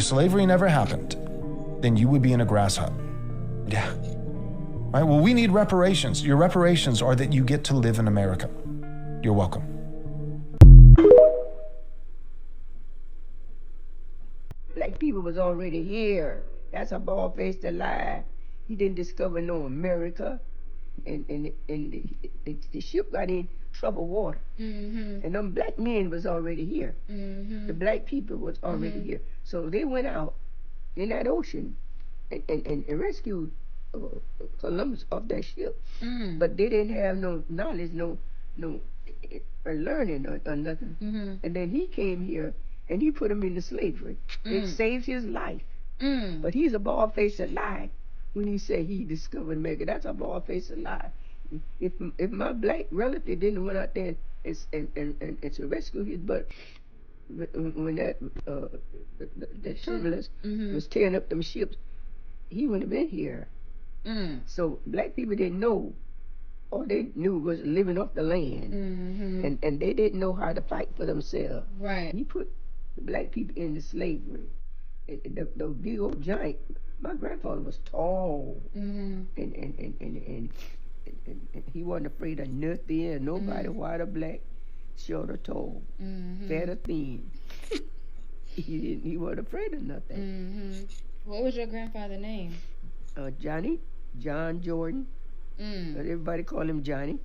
slavery never happened, then you would be in a grass hut. Yeah. Right? Well, we need reparations. Your reparations are that you get to live in America. You're welcome. Black people was already here. That's a bald-faced lie. He didn't discover no America. And the ship got in troubled water. And them black men was already here. The black people was already here. So they went out in that ocean and rescued Columbus off that ship. But they didn't have no knowledge, no learning or nothing. And then he came here and he put him into slavery. It saved his life. But he's a bald-faced lie. When he said he discovered America, that's a bald-faced lie. If my black relative didn't went out there and to rescue his butt, when that turbulence was tearing up them ships, he wouldn't have been here. So black people didn't know. All they knew was living off the land, and they didn't know how to fight for themselves. Right. He put the black people into slavery. The big old giant. My grandfather was tall, and he wasn't afraid of nothing, nobody, white or black, short or tall, fat or thin. He wasn't afraid of nothing. What was your grandfather's name? John Jordan. But everybody call him Johnny.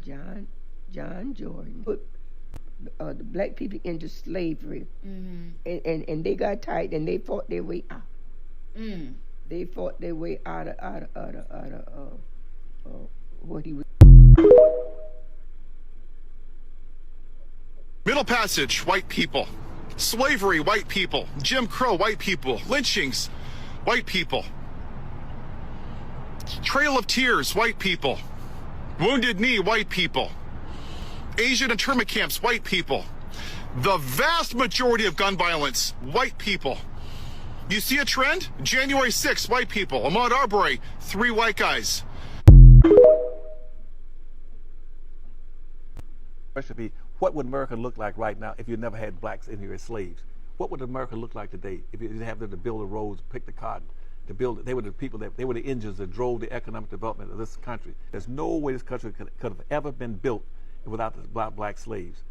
John Jordan. Put the black people into slavery, and they got tight, and they fought their way out. They fought their way out of what he was. Middle Passage, white people. Slavery, white people. Jim Crow, white people. Lynchings, white people. Trail of Tears, white people. Wounded Knee, white people. Asian internment camps, white people. The vast majority of gun violence, white people. You see a trend? January 6th, white people. Ahmaud Arbery, 3 white guys. Question be, what would America look like right now if you never had blacks in here as slaves? What would America look like today if you didn't have them to build the roads, pick the cotton, to build it? They were the people they were the engines that drove the economic development of this country. There's no way this country could have ever been built without the black slaves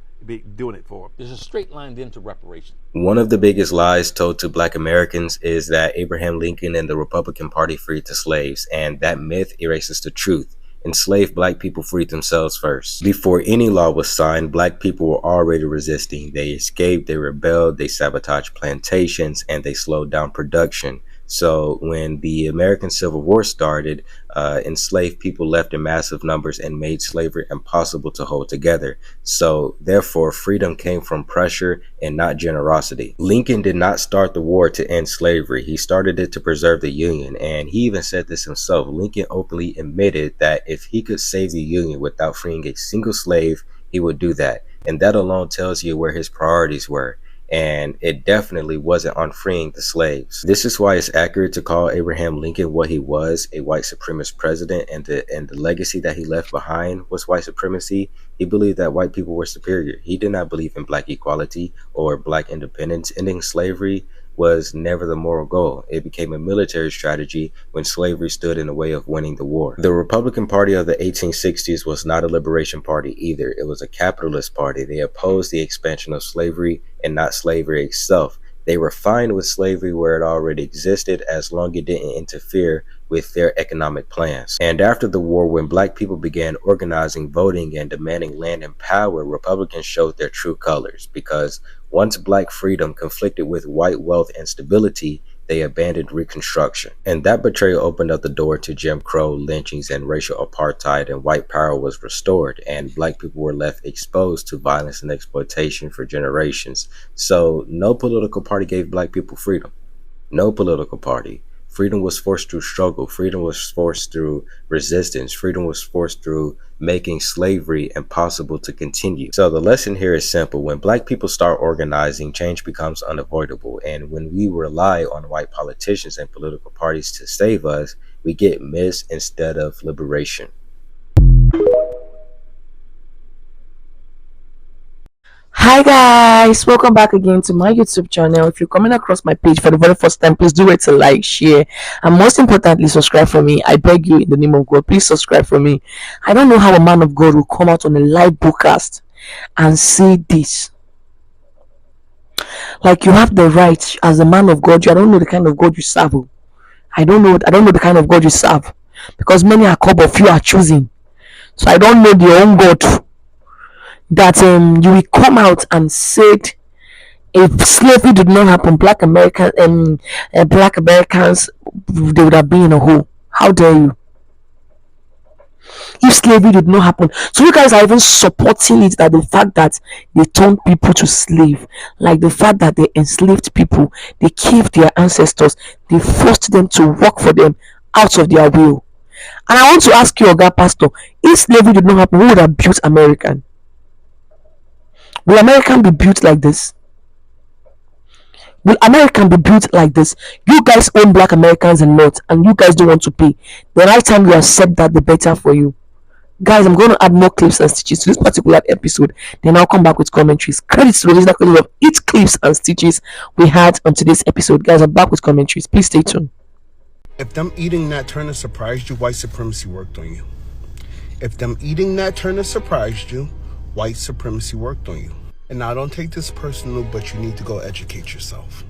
doing it for them. There's a straight line then to reparations. One of the biggest lies told to black Americans is that Abraham Lincoln and the Republican Party freed the slaves, and that myth erases the truth. Enslaved black people freed themselves first. Before any law was signed, black people were already resisting. They escaped, they rebelled, they sabotaged plantations, and they slowed down production. So when the American Civil War started, enslaved people left in massive numbers and made slavery impossible to hold together. So therefore, freedom came from pressure and not generosity. Lincoln did not start the war to end slavery. He started it to preserve the Union. And he even said this himself. Lincoln openly admitted that if he could save the Union without freeing a single slave, he would do that. And that alone tells you where his priorities were. And it definitely wasn't on freeing the slaves. This is why it's accurate to call Abraham Lincoln what he was, a white supremacist president, and the legacy that he left behind was white supremacy. He believed that white people were superior. He did not believe in black equality or black independence. Ending slavery was never the moral goal. It became a military strategy when slavery stood in the way of winning the war. The Republican Party of the 1860s was not a liberation party either. It was a capitalist party. They opposed the expansion of slavery and not slavery itself. They were fine with slavery where it already existed as long as it didn't interfere with their economic plans. And after the war, when black people began organizing, voting, and demanding land and power, Republicans showed their true colors, because once black freedom conflicted with white wealth and stability, they abandoned Reconstruction. And that betrayal opened up the door to Jim Crow, lynchings, and racial apartheid, and white power was restored, and black people were left exposed to violence and exploitation for generations. So no political party gave black people freedom. No political party. Freedom was forced through struggle. Freedom was forced through resistance. Freedom was forced through making slavery impossible to continue. So the lesson here is simple. When black people start organizing, change becomes unavoidable. And when we rely on white politicians and political parties to save us, we get mis instead of liberation. Hi guys, welcome back again to my YouTube channel. If you're coming across my page for the very first time, please do it to like, share, and most importantly, subscribe for me. I beg you in the name of God, please subscribe for me. I don't know how a man of God will come out on a live broadcast and say this. Like, you have the right as a man of God. I don't know the kind of God you serve. I don't know the kind of God you serve, because many are called but few are choosing. So I don't know your own God that you will come out and said, if slavery did not happen, black Americans, they would have been in a hole. How dare you? If slavery did not happen, so you guys are even supporting it, that the fact that they turned people to slave, like the fact that they enslaved people, they killed their ancestors, they forced them to work for them out of their will. And I want to ask you, Oga Pastor, if slavery did not happen, who would have built American? Will American be built like this? Will American be built like this? You guys own black Americans a lot, and you guys don't want to pay. The right time you accept that, the better for you. Guys, I'm going to add more clips and stitches to this particular episode. Then I'll come back with commentaries. Credits to the original creator of each clips and stitches we had on today's episode. Guys, I'm back with commentaries. Please stay tuned. If them eating Nat Turner surprised you, white supremacy worked on you. If them eating Nat Turner surprised you, white supremacy worked on you. And now don't take this personal, but you need to go educate yourself.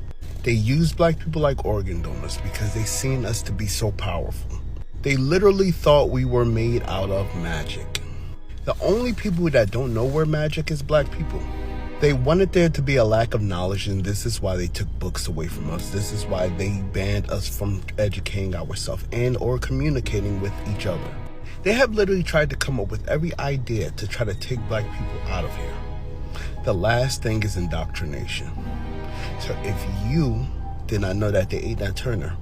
They use black people like organ donors because they seen us to be so powerful. They literally thought we were made out of magic. The only people that don't know we're magic is black people. They wanted there to be a lack of knowledge, and this is why they took books away from us. This is why they banned us from educating ourselves and or communicating with each other. They have literally tried to come up with every idea to try to take black people out of here. The last thing is indoctrination. So if you did not know that they ate Nat Turner,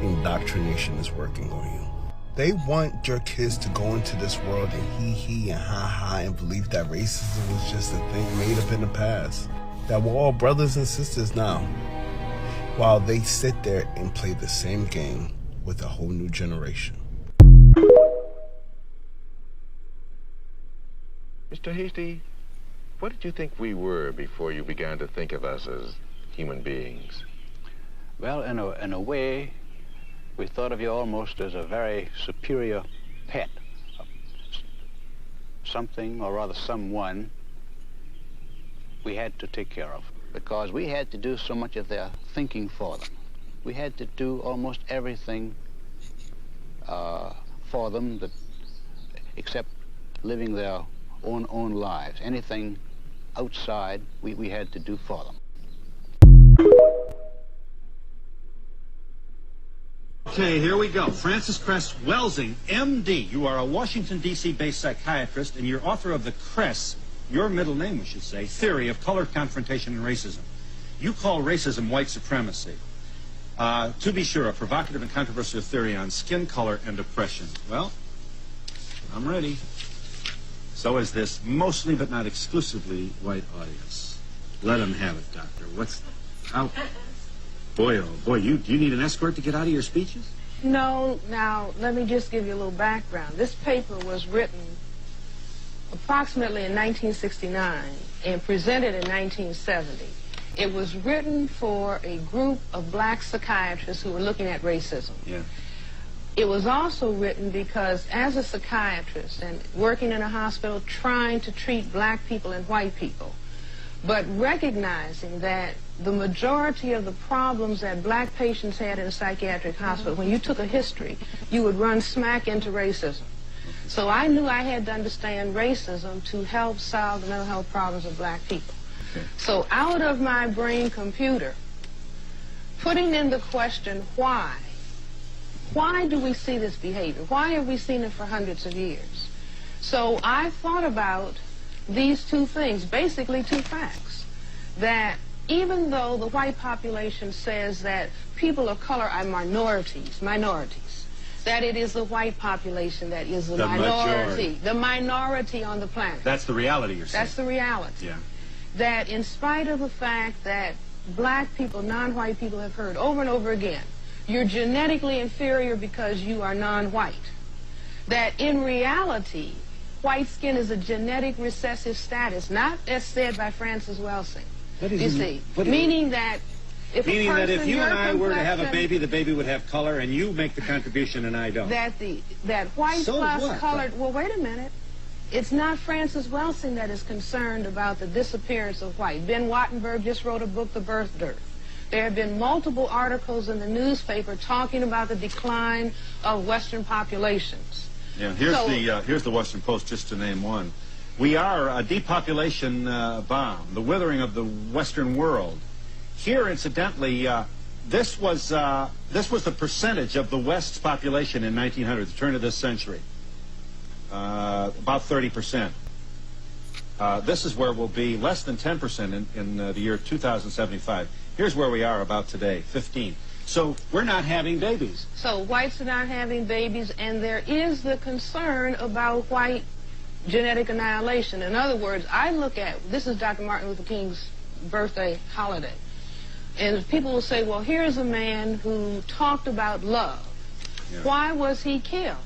indoctrination is working on you. They want your kids to go into this world and he and ha and believe that racism was just a thing made up in the past. That we're all brothers and sisters now. While they sit there and play the same game with a whole new generation. Mr. Hasty, what did you think we were before you began to think of us as human beings? Well, in a way, we thought of you almost as a very superior pet, something, or rather someone, we had to take care of, because we had to do so much of their thinking for them. We had to do almost everything for them, except living their own lives. Anything outside, we had to do for them. Okay, here we go. Francis Cress Welsing, MD. You are a Washington, D.C.-based psychiatrist, and you're author of the Cress, your middle name, we should say, Theory of Color, Confrontation, and Racism. You call racism white supremacy. To be sure, a provocative and controversial theory on skin color and oppression. Well, I'm ready. So is this mostly but not exclusively white audience. Let them have it, Doctor. How? Boy, oh boy, do you need an escort to get out of your speeches? No, now, let me just give you a little background. This paper was written approximately in 1969 and presented in 1970. It was written for a group of black psychiatrists who were looking at racism. Yeah. It was also written because as a psychiatrist and working in a hospital trying to treat black people and white people, but recognizing that the majority of the problems that black patients had in a psychiatric hospital, when you took a history, you would run smack into racism. So I knew I had to understand racism to help solve the mental health problems of black people. So out of my brain computer, putting in the question, why? Why do we see this behavior? Why have we seen it for hundreds of years? So I thought about these two things, basically two facts, that even though the white population says that people of color are minorities, that it is the white population that is the minority on the planet. That's the reality you're saying. That's the reality. Yeah. That in spite of the fact that black people, non-white people have heard over and over again, you're genetically inferior because you are non-white. That in reality, white skin is a genetic recessive status, not as said by Francis Welsing. You see, meaning that if meaning that if you and I were to have a complexion- baby, the baby would have color, and you make the contribution and I don't. that white So plus what? colored. Well, wait a minute. It's not Francis Welsing that is concerned about the disappearance of white. Ben Wattenberg just wrote a book, The Birth Dearth. There have been multiple articles in the newspaper talking about the decline of Western populations. Yeah, here's the Washington Post, just to name one. We are a depopulation bomb, the withering of the Western world. Here, incidentally, this was the percentage of the West's population in 1900, the turn of this century. About 30%. This is where we'll be, less than 10% in the year 2075. Here's where we are about today, 15. So we're not having babies. So whites are not having babies, and there is the concern about white genetic annihilation. In other words, I look at, this is Dr. Martin Luther King's birthday holiday, and people will say, well, here's a man who talked about love. Yeah. Why was he killed?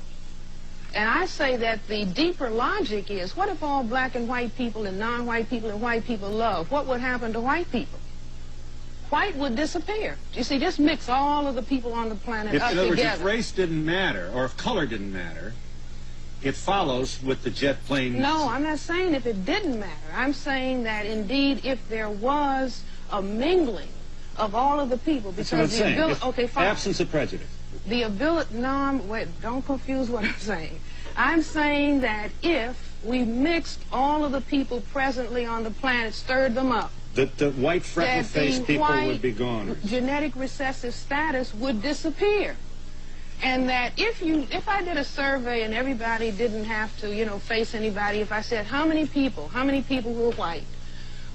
And I say that the deeper logic is, what if all black and white people and non-white people and white people love? What would happen to white people? White would disappear. You see, just mix all of the people on the planet up In other words, together. if race didn't matter, or if color didn't matter, it follows with the jet planes. No, I'm not saying if it didn't matter. I'm saying that indeed if there was a mingling of all of the people, That's because what I'm saying. If okay, fine. absence of prejudice. The ability, wait, don't confuse what I'm saying. I'm saying that if we mixed all of the people presently on the planet, stirred them up, The white freckle-faced people white would be gone. genetic recessive status would disappear. And that if I did a survey and everybody didn't have to, face anybody, if I said how many people who are white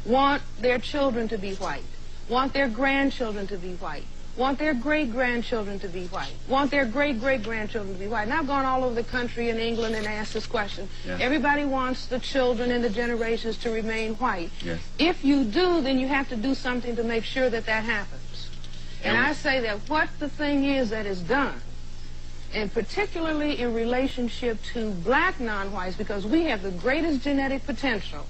want their children to be white, want their grandchildren to be white, want their great-grandchildren to be white, want their great-great-grandchildren to be white. And I've gone all over the country in England and asked this question. Yeah. Everybody wants the children and the generations to remain white. Yes. If you do, then you have to do something to make sure that that happens. And I say that what the thing is that is done, and particularly in relationship to black non-whites, because we have the greatest genetic potential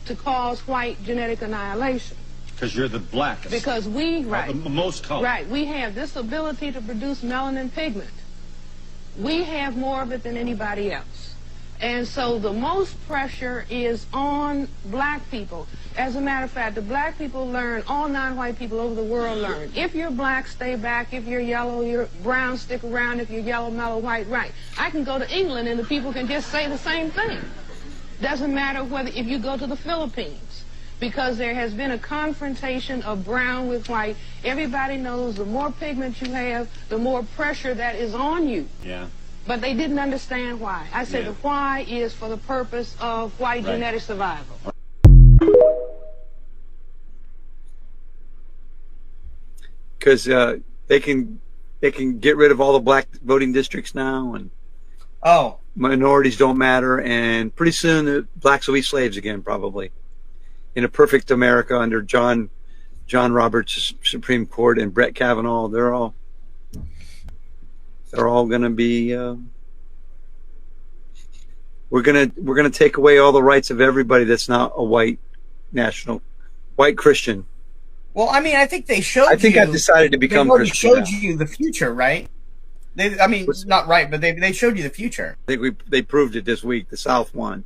to cause white genetic annihilation. Because you're the blackest. Because we, right. The most color. Right. We have this ability to produce melanin pigment. We have more of it than anybody else. And so the most pressure is on black people. As a matter of fact, the black people learn, all non-white people over the world learn. If you're black, stay back. If you're yellow, you're brown, stick around. If you're yellow, mellow, white, right. I can go to England and the people can just say the same thing. Doesn't matter whether if you go to the Philippines, because there has been a confrontation of brown with white. Everybody knows the more pigment you have, the more pressure that is on you. Yeah. But they didn't understand why. I said the why is for the purpose of white genetic survival. Because they can get rid of all the black voting districts now, and minorities don't matter, and pretty soon the blacks will be slaves again, probably. In a perfect America under John Roberts' Supreme Court and Brett Kavanaugh, they're all going to be. We're gonna take away all the rights of everybody that's not a white Christian. Well, I mean, I think they showed. I think I've decided to become Christian. They showed you the future, right? Not right, but they showed you the future. I think they proved it this week. The South won.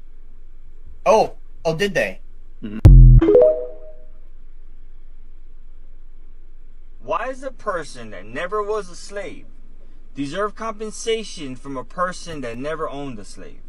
Oh, did they? Mm-hmm. Why does a person that never was a slave deserve compensation from a person that never owned a slave?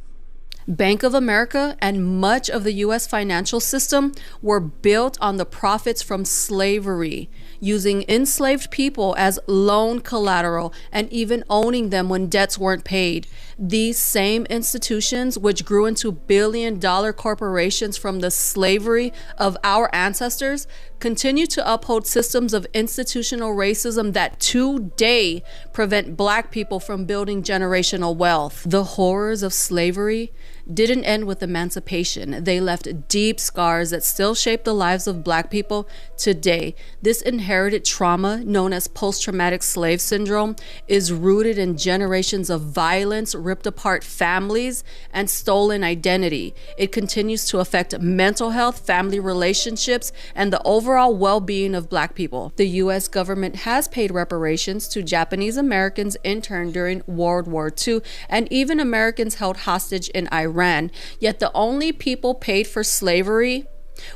Bank of America and much of the U.S. financial system were built on the profits from slavery, using enslaved people as loan collateral and even owning them when debts weren't paid. These same institutions, which grew into billion-dollar corporations from the slavery of our ancestors, continue to uphold systems of institutional racism that today prevent black people from building generational wealth. The horrors of slavery didn't end with emancipation. They left deep scars that still shape the lives of Black people today. This inherited trauma, known as post-traumatic slave syndrome, is rooted in generations of violence, ripped apart families, and stolen identity. It continues to affect mental health, family relationships, and the overall well-being of Black people. The U.S. government has paid reparations to Japanese Americans interned during World War II, and even Americans held hostage in Iran. Yet the only people paid for slavery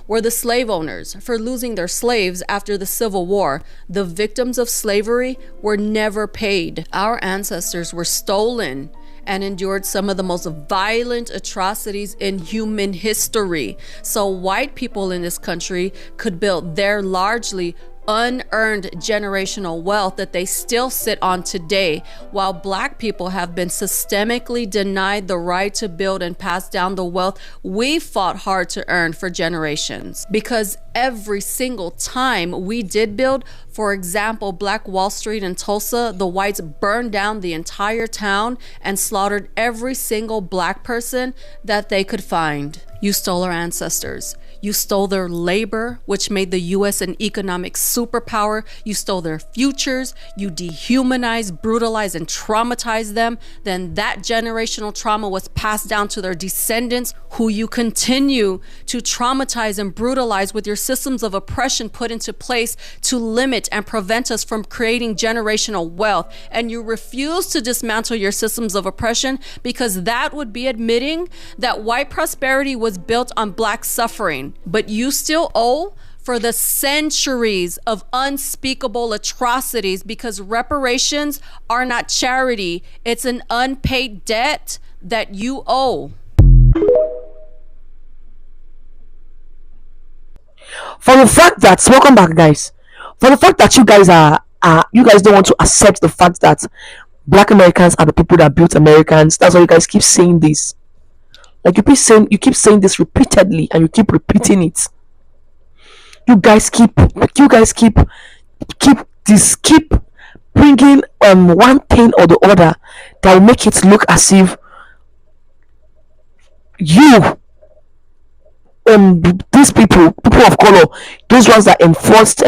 were the slave owners for losing their slaves after the Civil War. The victims of slavery were never paid. Our ancestors were stolen and endured some of the most violent atrocities in human history. So white people in this country could build their largely unearned generational wealth that they still sit on today, while Black people have been systemically denied the right to build and pass down the wealth we fought hard to earn for generations. Because every single time we did build, for example, Black Wall Street in Tulsa, the whites burned down the entire town and slaughtered every single Black person that they could find. You stole our ancestors. You stole their labor, which made the U.S. an economic superpower. You stole their futures. You dehumanized, brutalized, and traumatized them. Then that generational trauma was passed down to their descendants, who you continue to traumatize and brutalize with your systems of oppression put into place to limit and prevent us from creating generational wealth. And you refuse to dismantle your systems of oppression because that would be admitting that white prosperity was built on Black suffering. But you still owe for the centuries of unspeakable atrocities, because reparations are not charity. It's an unpaid debt that you owe. For the fact that, welcome back guys, for the fact that you guys you guys don't want to accept the fact that Black Americans are the people that built Americans. That's why you guys keep saying this. Like you keep saying this repeatedly, and you keep repeating it. You guys keep bringing one thing or the other that will make it look as if you these people of color, those ones that enforced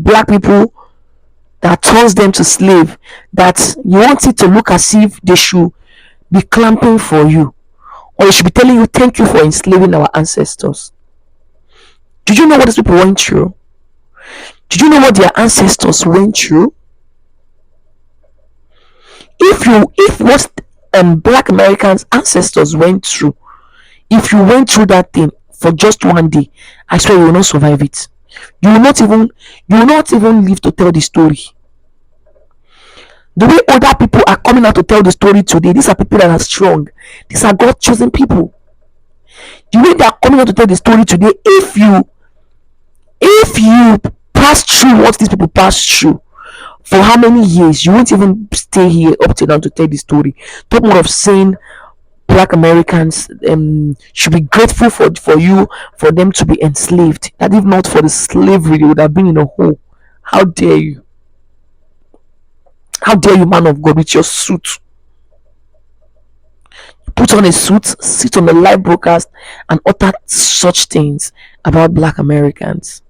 Black people, that turns them to slave, that you want it to look as if they should be clamping for you, or they should be telling you thank you for enslaving our ancestors. Did you know what these people went through? Did you know what their ancestors went through? If what Black Americans ancestors went through, if you went through that thing for just one day, I swear you will not survive it. You will not even live to tell the story. The way other people are coming out to tell the story today, these are people that are strong. These are God chosen people. The way they are coming out to tell the story today, if you pass through what these people passed through for how many years, you won't even stay here up till now to tell the story. Talk more of saying Black Americans should be grateful for them to be enslaved. That if not for the slavery, they would have been in a hole. How dare you? How dare you, man of God, with your suit? Put on a suit, sit on the live broadcast, and utter such things about Black Americans.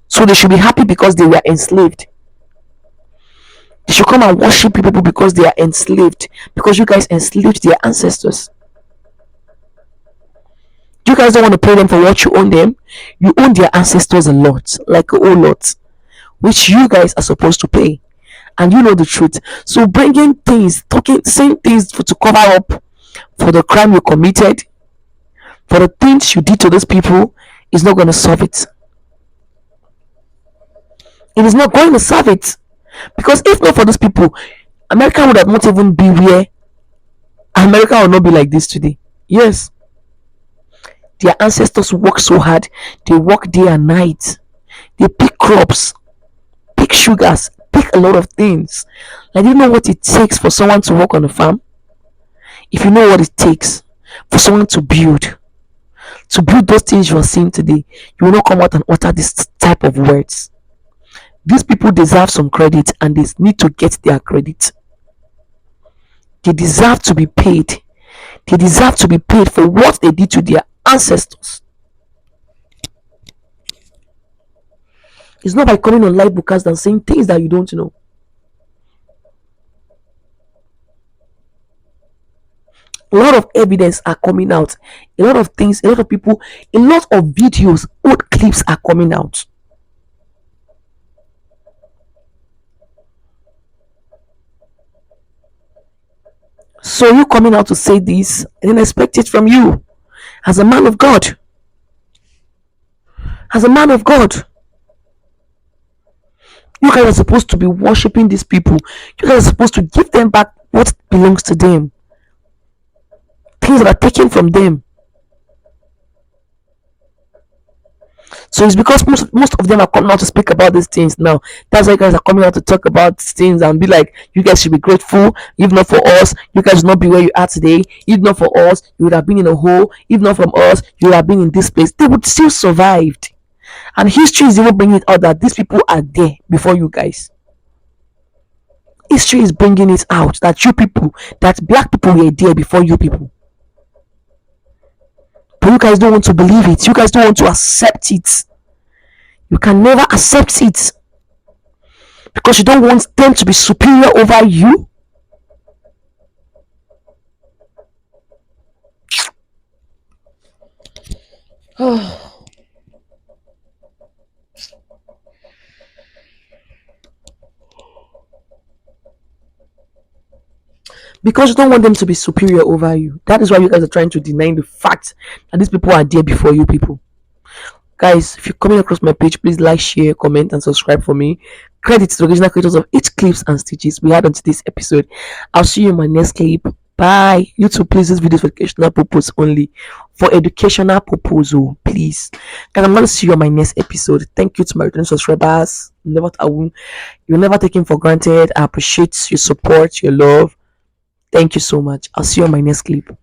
So they should be happy because they were enslaved. They should come and worship people because they are enslaved, because you guys enslaved their ancestors. You guys don't want to pay them for what you own them. You own their ancestors a lot, like a whole lot, which you guys are supposed to pay, and you know the truth. So bringing things, saying things to cover up for the crime you committed, for the things you did to those people, is not going to solve it. It is not going to solve it, because if not for those people, America would have not even be where America would not be like this today. Yes, their ancestors worked so hard. They work day and night. They pick crops, pick sugars, pick a lot of things. Like, do you know what it takes for someone to work on a farm? If you know what it takes for someone to build those things you are seeing today, you will not come out and utter this type of words. These people deserve some credit, and they need to get their credit. They deserve to be paid. They deserve to be paid for what they did to their ancestors. It's not by coming on live broadcast and saying things that you don't know. A lot of evidence are coming out. A lot of things, a lot of people, a lot of videos, old clips are coming out. So you coming out to say this, I didn't expect it from you. As a man of God. As a man of God. You guys are supposed to be worshiping these people. You guys are supposed to give them back what belongs to them. Things that are taken from them. So it's because most of them are coming out to speak about these things now. That's why you guys are coming out to talk about these things and be like, you guys should be grateful. If not for us, you guys would not be where you are today. If not for us, you would have been in a hole. If not from us, you would have been in this place. They would still survived. And history is even bringing it out that these people are there before you guys. History is bringing it out that you people, that black people were there before you people. But you guys don't want to believe it. You guys don't want to accept it. You can never accept it. Because you don't want them to be superior over you. Because you don't want them to be superior over you. That is why you guys are trying to deny the fact that these people are there before you people. Guys, if you're coming across my page, please like, share, comment, and subscribe for me. Credit to the original creators of each clips and stitches we had on today's episode. I'll see you in my next clip. Bye. YouTube, please, this video is for educational purpose only. For educational purpose, please. Guys, I'm going to see you on my next episode. Thank you to my returning subscribers. You're never taken for granted. I appreciate your support, your love. Thank you so much. I'll see you on my next clip.